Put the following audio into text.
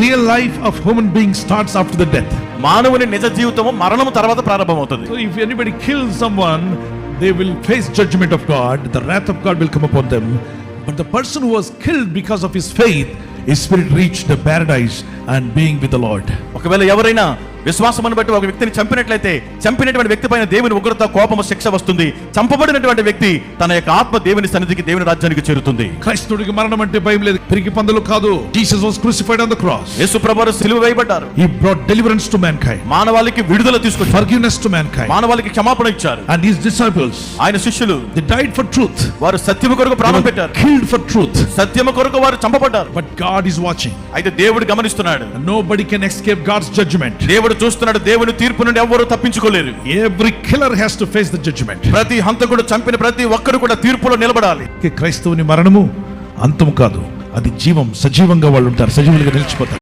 real life of human being starts after the death. మానవుని నిజ జీవితము మరణము తర్వాత ప్రారంభమవుతుంది. So if anybody kills someone, they will face judgment of God. The wrath of God will come upon them. But the person who was killed because of his faith, his spirit reached the paradise and being with the Lord. ఒకవేళ ఎవరైనా విశ్వాసమును బట్టి ఒక వ్యక్తిని చంపినట్లయితే చంపినటువంటి వ్యక్తి పైన దేవుని ఉగ్రత కోపము శిక్ష వస్తుంది. చంపబడినటువంటి వ్యక్తి తన యొక్క ఆత్మ దేవుని సన్నిధికి దేవుని రాజ్యానికి చేరుతుంది. క్రైస్తవుడికి మరణం అంటే భయం లేదు, పిరికి పందులు కాదు. Jesus was crucified on the cross. యేసు ప్రభువు సిలువ వేయబడ్డారు. He brought deliverance to mankind. మానవాళికి విడుదల తీసుకొచ్చారు. Forgiveness to mankind. మానవాళికి క్షమాపణ ఇచ్చారు. And his disciples, ఆయన శిష్యులు, they died for truth. వారు సత్యము కొరకు ప్రాణం పెట్టారు. Killed for truth. సత్యము కొరకు వారు చంపబడ్డారు. But God is watching. అయితే దేవుడు గమనిస్తున్నాడు. Nobody can escape God's judgment. దేవుడు చూస్తున్నాడు. దేవుని తీర్పు నుండి ఎవరు తప్పించుకోలేరు. Every killer has to face the judgment. ప్రతి హంతకుడు చంపిన ప్రతి ఒక్కరు కూడా తీర్పులో నిలబడాలి. క్రైస్తవుని మరణము అంతం కాదు, అది జీవం. సజీవంగా వాళ్ళు ఉంటారు, సజీవులుగా నిలిచిపోతారు.